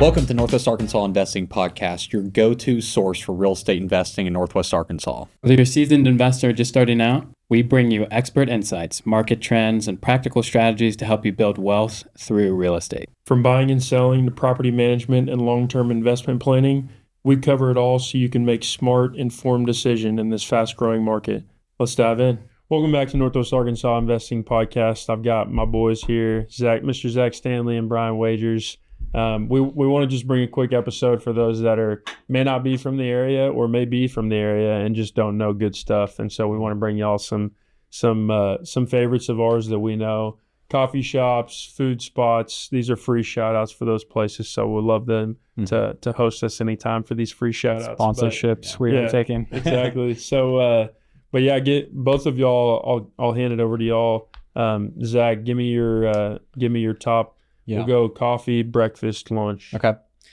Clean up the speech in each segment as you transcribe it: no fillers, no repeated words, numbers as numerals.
Welcome to Northwest Arkansas Investing Podcast, your go-to source for real estate investing in Northwest Arkansas. Whether you're a seasoned investor just starting out, we bring you expert insights, market trends, and practical strategies to help you build wealth through real estate. From buying and selling to property management and long-term investment planning, we cover it all so you can make smart, informed decisions in this fast-growing market. Let's dive in. Welcome back to Northwest Arkansas Investing Podcast. I've got my boys here, Mr. Zach Stanley and Brian Wagers. We want to just bring a quick episode for those that may not be from the area or may be from the area and just don't know good stuff. And so we want to bring y'all some favorites of ours that we know. Coffee shops, food spots. These are free shout outs for those places. So we'd love them to host us anytime for these free shout outs. Sponsorships we are taking. Exactly. So, but yeah, get both of y'all. I'll hand it over to y'all. Zach, give me your top. Yeah. We'll go coffee, breakfast, lunch,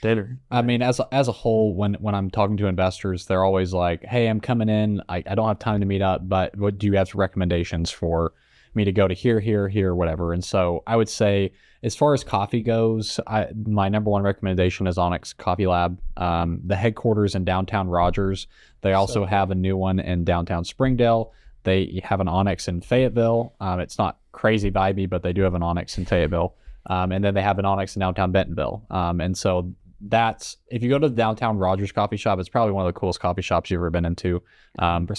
dinner. I mean, as a whole, when I'm talking to investors, they're always like, "Hey, I'm coming in. I don't have time to meet up, but what do you have recommendations for me to go to here, whatever?" And so I would say, as far as coffee goes, my number one recommendation is Onyx Coffee Lab. The headquarters in downtown Rogers. They also have a new one in downtown Springdale. They have an Onyx in Fayetteville. It's not crazy vibey, but they do have an Onyx in Fayetteville. And then they have an Onyx in downtown Bentonville. And so if you go to the downtown Rogers coffee shop, it's probably one of the coolest coffee shops you've ever been into.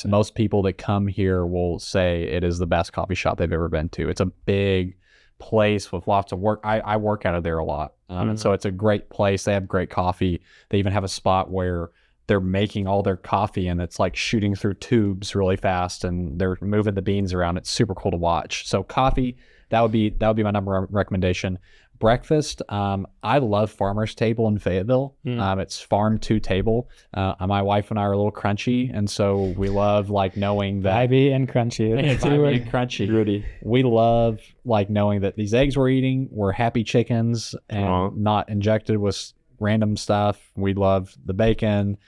Most people that come here will say it is the best coffee shop they've ever been to. It's a big place with lots of work. I work out of there a lot. And so it's a great place. They have great coffee. They even have a spot where they're making all their coffee and it's like shooting through tubes really fast and they're moving the beans around. It's super cool to watch. So coffee, that would be my number one recommendation. Breakfast, I love Farmer's Table in Fayetteville. It's farm to table. My wife and I are a little crunchy, and so we love like knowing that vibey and crunchy. Vibey and crunchy. Gritty. We love like knowing that these eggs we're eating were happy chickens and not injected with random stuff. We love the bacon,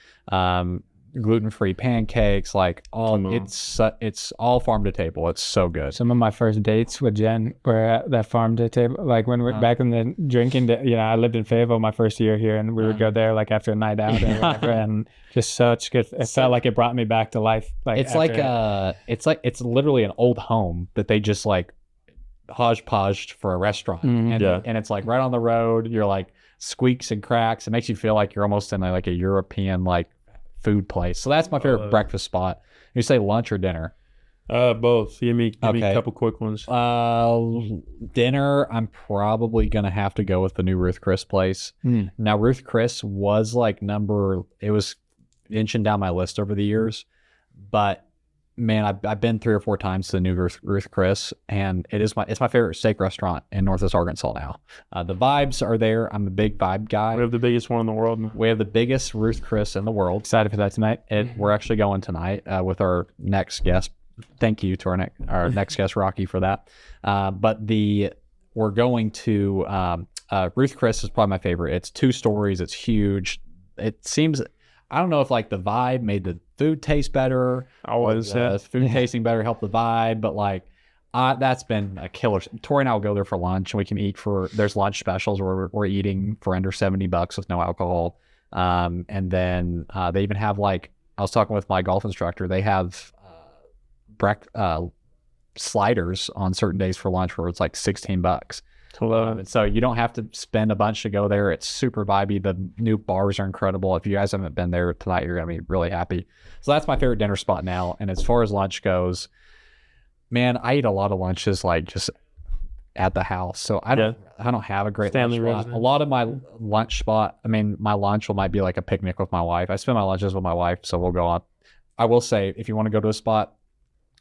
gluten-free pancakes, like it's all farm to table. It's so good. Some of my first dates with Jen were at that farm to table, like when we're back in the drinking. I lived in Fayetteville my first year here, and we would go there like after a night out and whatever, and just such good. It felt like it brought me back to life. It's literally an old home that they just like hodgepodged for a restaurant, and it's like right on the road. You're like squeaks and cracks. It makes you feel like you're almost in like a European like food place. So that's my favorite breakfast spot. You say lunch or dinner? Both. Give me a couple quick ones. Dinner, I'm probably gonna have to go with the new Ruth Chris place. Now Ruth Chris was like it was inching down my list over the years, but man, I've been 3 or 4 times to the new Ruth Chris, and it's my favorite steak restaurant in Northwest Arkansas now. The vibes are there. I'm a big vibe guy. We have the biggest one in the world. We have the biggest Ruth Chris in the world. Excited for that tonight. We're actually going tonight with our next guest. Thank you to our next guest, Rocky, for that. But we're going to Ruth Chris is probably my favorite. It's 2 stories. It's huge. It seems. I don't know if like the vibe made the food taste better. Food tasting better helped the vibe, but like that's been a killer. Tori and I will go there for lunch, and we can eat there's lunch specials where we're eating for under $70 with no alcohol. And then they even have like, I was talking with my golf instructor, they have sliders on certain days for lunch where it's like $16. And so you don't have to spend a bunch to go there. It's super vibey. The new bars are incredible. If you guys haven't been there tonight, you're going to be really happy. So that's my favorite dinner spot now. And as far as lunch goes, man, I eat a lot of lunches like just at the house. So I don't have a great lunch spot. A lot of my lunch spot, my lunch might be like a picnic with my wife. I spend my lunches with my wife, so we'll go on. I will say, if you want to go to a spot,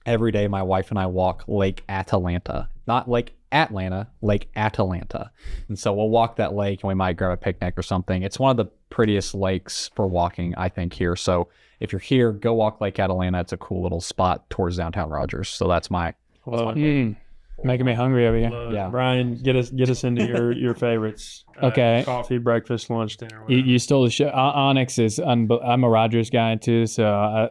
every day my wife and I walk Lake Atalanta. Not Lake Atlanta, Lake Atalanta. And so we'll walk that lake and we might grab a picnic or something. It's one of the prettiest lakes for walking, I think, here. So if you're here, go walk Lake Atalanta. It's a cool little spot towards downtown Rogers. So that's my making me hungry over here. Yeah. Brian, get us into your favorites. Okay. Coffee, breakfast, lunch, dinner. You stole the show. Onyx is I'm a Rogers guy too, so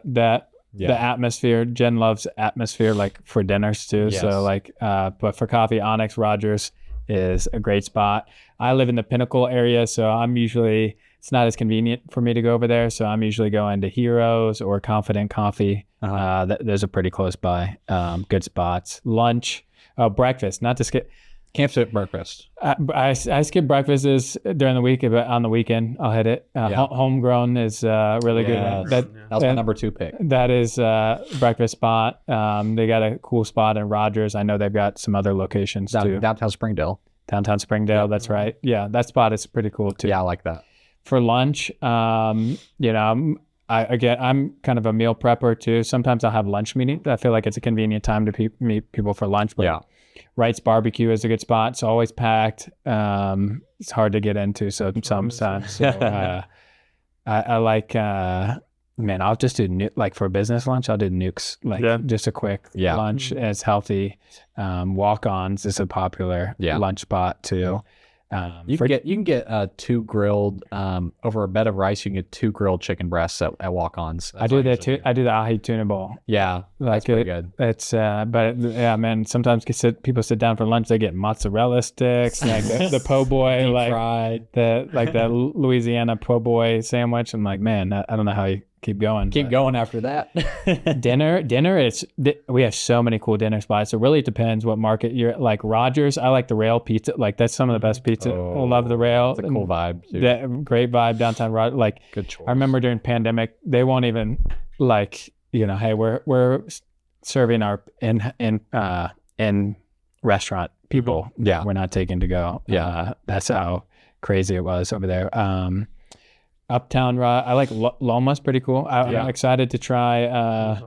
the atmosphere, Jen loves atmosphere like for dinners too. Yes. So like, but for coffee, Onyx, Rogers, is a great spot. I live in the Pinnacle area, so it's not as convenient for me to go over there. So I'm usually going to Heroes or Confident Coffee. Those are pretty close by. Good spots. Lunch, breakfast, not to skip. Can't skip breakfast. I skip breakfasts during the week, but on the weekend I'll hit it. Homegrown is really good. That was my number 2 pick. That is a breakfast spot. They got a cool spot in Rogers. I know they've got some other locations too. Downtown Springdale. Downtown Springdale, that's right. Yeah, that spot is pretty cool too. Yeah, I like that. For lunch, I'm kind of a meal prepper too. Sometimes I'll have lunch meeting. I feel like it's a convenient time to meet people for lunch. But Wright's Barbecue is a good spot. It's always packed. It's hard to get into. So sometimes I like, I'll just do like for business lunch, I'll do Nukes, just a quick lunch. It's healthy. Walk-ons is a popular lunch spot too. You can get 2 grilled over a bed of rice. You can get 2 grilled chicken breasts at walk-ons. I do that too. I do the ahi tuna bowl. Yeah, that's pretty good. It's sometimes people sit down for lunch. They get mozzarella sticks, like the po' boy, fried, the Louisiana po' boy sandwich. I'm like, man, I don't know how you keep going. Going after that. Dinner. We have so many cool dinner spots. It really depends what market you're like. Rogers, I like the Rail Pizza. Like that's some of the best pizza. I love the Rail. It's a cool vibe. Great vibe downtown Rogers. Like good choice. I remember during pandemic, they won't even hey, we're serving our in restaurant people. Yeah, we're not taking to go. Yeah, that's how crazy it was over there. Uptown, I like Loma's pretty cool. I'm excited to try.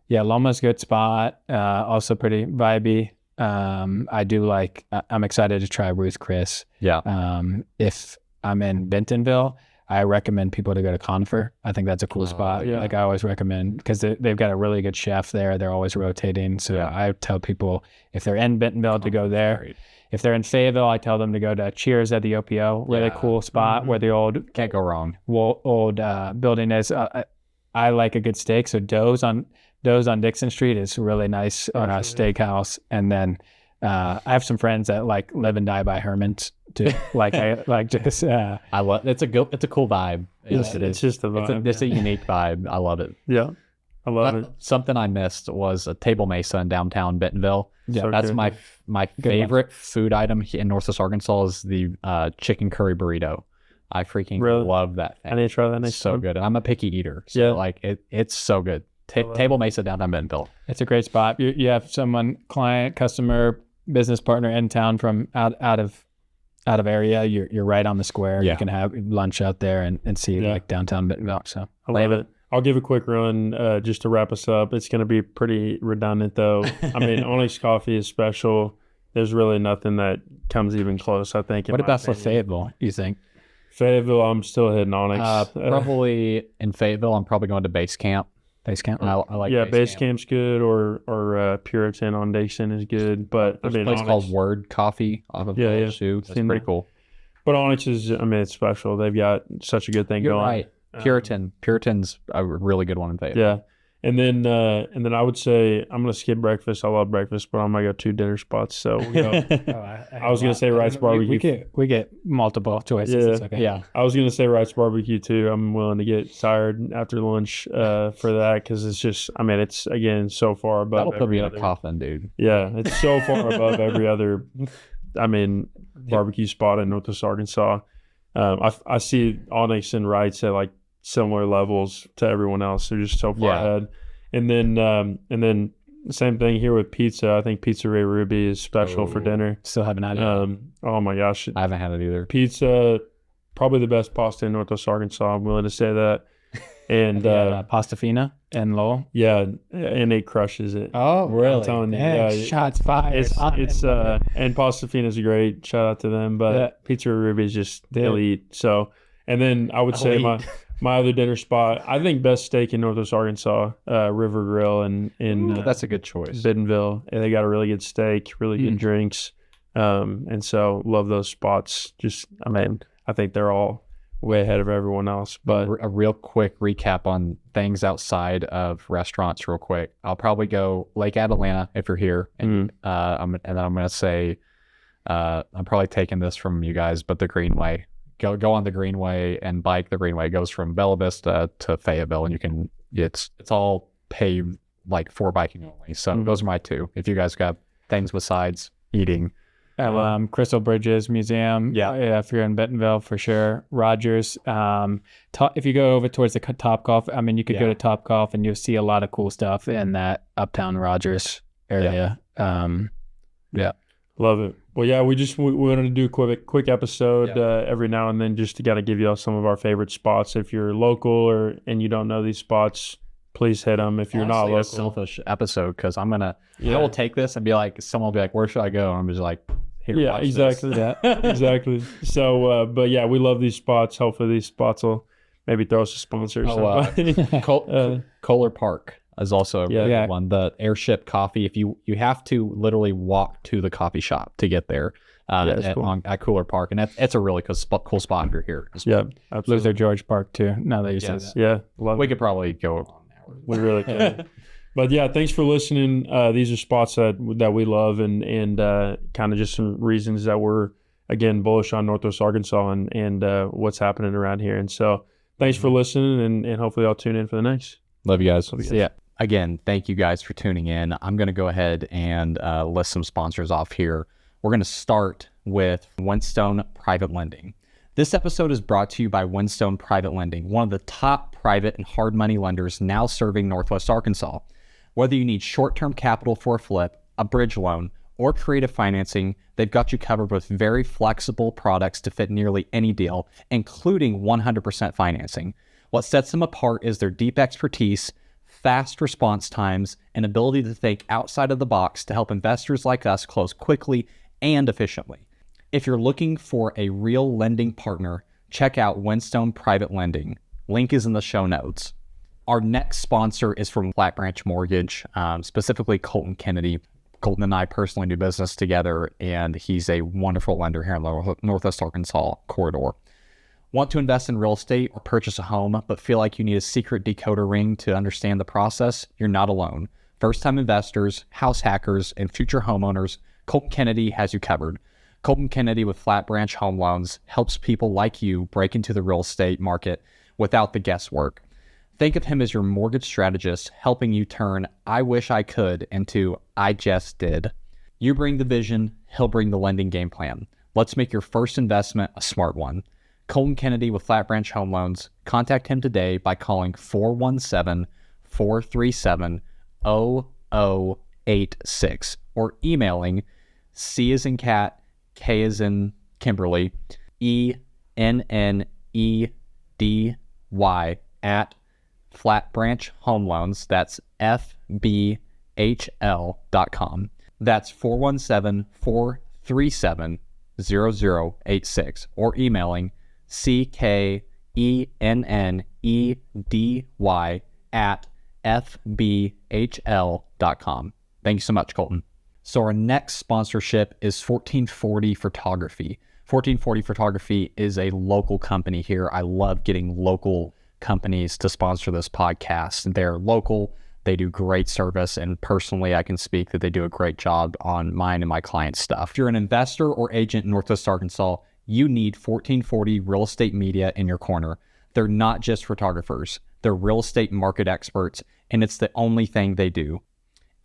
Loma's good spot. Also pretty vibey. I'm excited to try Ruth Chris. Yeah. If I'm in Bentonville, I recommend people to go to Conifer. I think that's a cool spot. Yeah. Like I always recommend because they've got a really good chef there. They're always rotating. So I tell people if they're in Bentonville to go there. Great. If they're in Fayetteville, I tell them to go to Cheers at the OPO. Really cool spot where the old can't go wrong. Old building is. I like a good steak, so Doe's on Dixon Street is really nice on a steakhouse. And then I have some friends that like live and die by Herman's too. I love it's a cool vibe. It's just a vibe. It's a unique vibe. I love it. Yeah. I love it. Something I missed was a Table Mesa in downtown Bentonville. Yeah, so that's my favorite food item in Northwest Arkansas is the chicken curry burrito. I freaking love that thing. I need to try that next time. So good. And I'm a picky eater. So it's so good. Table Mesa downtown Bentonville. It's a great spot. You have someone, client, customer, business partner in town from out of area. You're right on the square. You can have lunch out there and see like downtown Bentonville. So I love it. I'll give a quick run just to wrap us up. It's going to be pretty redundant, though. I mean, Onyx Coffee is special. There's really nothing that comes even close, I think. What about for Fayetteville, you think? Fayetteville, I'm still hitting Onyx. Probably in Fayetteville, I'm probably going to Base Camp. Base Camp? I like Base Camp's good, or Puritan on Dixon is good. But there's a place called Word Coffee off of too. That's pretty cool. But Onyx is, it's special. They've got such a good thing going. Right. Puritan's a really good one in Fayetteville. Yeah. And then I would say I'm going to skip breakfast. I love breakfast, but I'm going to go 2 dinner spots. So we go, I was going to say Wright's Barbecue. We get multiple choices. Yeah. It's okay. Yeah. I was going to say Wright's Barbecue too. I'm willing to get tired after lunch for that because it's just, it's again so far above. That'll put me in a coffin, dude. Yeah. It's so far above every other, barbecue spot in Northwest Arkansas. I see Onyx and Wright's at like similar levels to everyone else. They're just so far ahead. And then same thing here with pizza. I think Pizzeria Ruby is special for dinner. Still haven't had it. Oh my gosh. I haven't had it either. Pizza, probably the best pasta in Northwest Arkansas. I'm willing to say that. And Pasta Fina and Lowell. Yeah, and it crushes it. Oh, really? I'm telling you. Shots fired. It's and Pasta Fina is great. Shout out to them. But Pizzeria Ruby is just elite. So, and then I would say my other dinner spot, I think best steak in Northwest Arkansas, River Grill in that's a good choice. Bentonville. And they got a really good steak, really good drinks. And so love those spots. I think they're all way ahead of everyone else. But a real quick recap on things outside of restaurants real quick. I'll probably go Lake Atalanta if you're here. And then I'm going to say I'm probably taking this from you guys, but the Greenway. Go on the Greenway and bike the Greenway. It goes from Bella Vista to Fayetteville, and it's all paved like for biking only. So those are my two. If you guys got things besides eating. Crystal Bridges Museum. Yeah, if you're in Bentonville, for sure. Rogers. If you go over towards the Top Golf, I mean, you could go to Top Golf and you'll see a lot of cool stuff in that Uptown Rogers area. Love it. Well, yeah, we wanted to do a quick episode every now and then, just to kind of give y'all some of our favorite spots. If you're local and you don't know these spots, please hit them. If you're not local, a selfish episode, because I will take this and be like, someone will be like, where should I go? And I'm just like, here, yeah, exactly. Exactly. So, but yeah, we love these spots. Hopefully these spots will maybe throw us a sponsor or something. Kohler Park is also a really good one. The Airship Coffee. If you have to literally walk to the coffee shop to get there at Kohler Park, and it's a really cool spot if you're here. Yeah, absolutely. Luther George Park too. Now that you said that. Yeah, we could probably go on there. We really can. But yeah, thanks for listening. These are spots that we love, and kind of just some reasons that we're, again, bullish on Northwest Arkansas and what's happening around here. And so thanks for listening, and hopefully I'll tune in for the next. Love you guys. Yeah. Again, thank you guys for tuning in. I'm going to go ahead and list some sponsors off here. We're going to start with Whinstone Private Lending. This episode is brought to you by Whinstone Private Lending, one of the top private and hard money lenders now serving Northwest Arkansas. Whether you need short-term capital for a flip, a bridge loan, or creative financing, they've got you covered with very flexible products to fit nearly any deal, including 100% financing. What sets them apart is their deep expertise, fast response times, and ability to think outside of the box to help investors like us close quickly and efficiently. If you're looking for a real lending partner, check out Whinstone Private Lending. Link is in the show notes. Our next sponsor is from Flat Branch Mortgage, specifically Colton Kennedy. Colton and I personally do business together, and he's a wonderful lender here in the Northwest Arkansas corridor. Want to invest in real estate or purchase a home, but feel like you need a secret decoder ring to understand the process? You're not alone. First-time investors, house hackers, and future homeowners, Colton Kennedy has you covered. Colton Kennedy with Flat Branch Home Loans helps people like you break into the real estate market without the guesswork. Think of him as your mortgage strategist, helping you turn "I wish I could" into "I just did." You bring the vision, he'll bring the lending game plan. Let's make your first investment a smart one. Colton Kennedy with Flat Branch Home Loans. Contact him today by calling 417-437-0086 or emailing C as in cat, K as in Kimberly, ENNEDY at Flat Branch Home Loans. That's FBHL.com. That's 417-437-0086 or emailing CKENNEDY at FBHL.com. Thank you so much, Colton. So our next sponsorship is 1440 Photography. 1440 Photography is a local company here. I love getting local companies to sponsor this podcast. They're local. They do great service, and personally, I can speak that they do a great job on mine and my clients' stuff. If you're an investor or agent in Northwest Arkansas, you need 1440 Real Estate Media in your corner. They're not just photographers. They're real estate market experts, and it's the only thing they do.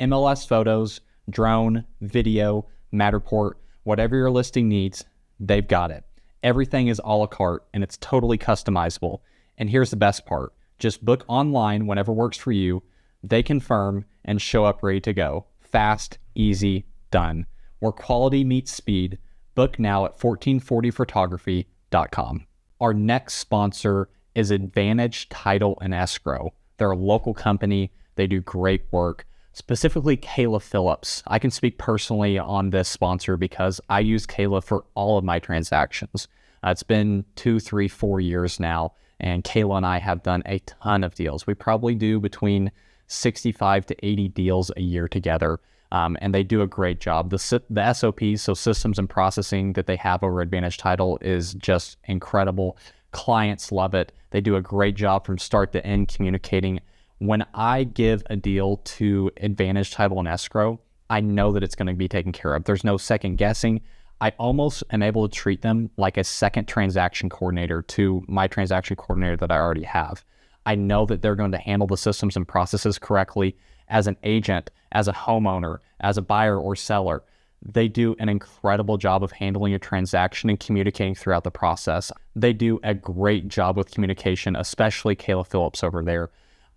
MLS photos, drone, video, Matterport, whatever your listing needs, they've got it. Everything is a la carte, and it's totally customizable. And here's the best part. Just book online whenever works for you. They confirm and show up ready to go. Fast, easy, done. Where quality meets speed. Book now at 1440photography.com. Our next sponsor is Advantage Title and Escrow. They're a local company. They do great work. Specifically, Kayla Phillips. I can speak personally on this sponsor because I use Kayla for all of my transactions. It's been 2, 3, 4 years now, and Kayla and I have done a ton of deals. We probably do between 65 to 80 deals a year together, and they do a great job. The SOPs, so systems and processing that they have over Advantage Title, is just incredible. Clients love it. They do a great job from start to end communicating. When I give a deal to Advantage Title and Escrow, I know that it's going to be taken care of. There's no second guessing. I almost am able to treat them like a second transaction coordinator to my transaction coordinator that I already have. I know that they're going to handle the systems and processes correctly as an agent, as a homeowner, as a buyer or seller. They do an incredible job of handling a transaction and communicating throughout the process. They do a great job with communication, especially Kayla Phillips over there.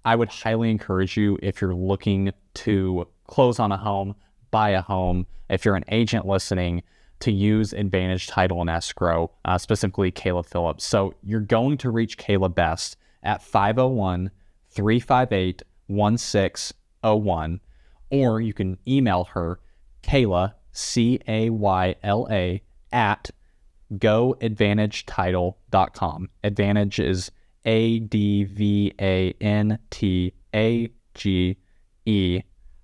I would highly encourage you, if you're looking to close on a home, buy a home, if you're an agent listening, to use Advantage Title and Escrow, specifically Kayla Phillips. So you're going to reach Kayla best at 501-358-1601, or you can email her, Kayla, Cayla, at goadvantagetitle.com. Advantage is ADVANTAGE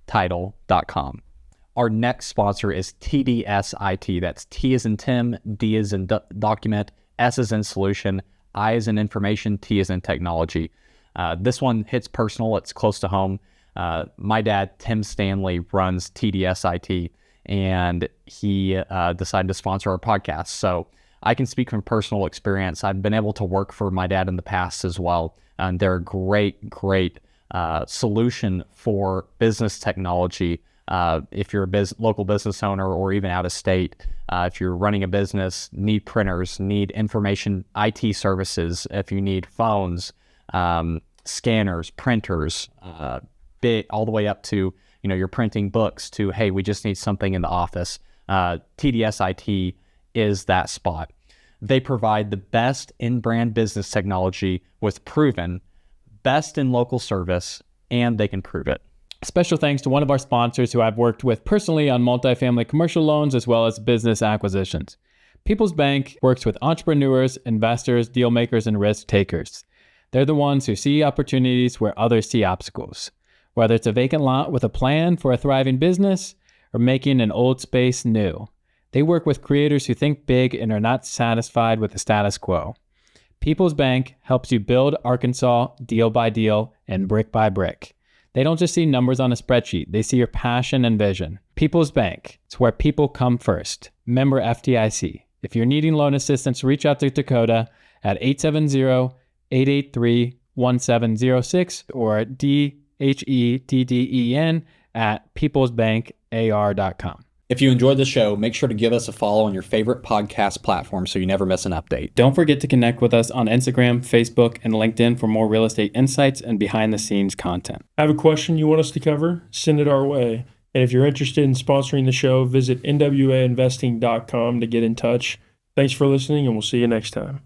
title.com. Our next sponsor is TDS IT. That's T as in Tim, D as in document, S as in solution, I as in information, T as in technology. This one hits personal. It's close to home. My dad, Tim Stanley, runs TDS IT, and he decided to sponsor our podcast. So I can speak from personal experience. I've been able to work for my dad in the past as well. And they're a great solution for business technology. If you're a local business owner or even out of state, if you're running a business, need printers, need information IT services, if you need phones, scanners, printers, all the way up to, you're printing books to, hey, we just need something in the office. TDS IT is that spot. They provide the best in-brand business technology with proven, best in local service, and they can prove it. Special thanks to one of our sponsors who I've worked with personally on multifamily commercial loans as well as business acquisitions. People's Bank works with entrepreneurs, investors, deal makers, and risk takers. They're the ones who see opportunities where others see obstacles. Whether it's a vacant lot with a plan for a thriving business or making an old space new, they work with creators who think big and are not satisfied with the status quo. People's Bank helps you build Arkansas deal by deal and brick by brick. They don't just see numbers on a spreadsheet. They see your passion and vision. People's Bank. It's where people come first. Member FDIC. If you're needing loan assistance, reach out to Dakota at 870-883-1706 or DHEDDEN at peoplesbankar.com. If you enjoyed the show, make sure to give us a follow on your favorite podcast platform so you never miss an update. Don't forget to connect with us on Instagram, Facebook, and LinkedIn for more real estate insights and behind-the-scenes content. Have a question you want us to cover? Send it our way. And if you're interested in sponsoring the show, visit nwainvesting.com to get in touch. Thanks for listening, and we'll see you next time.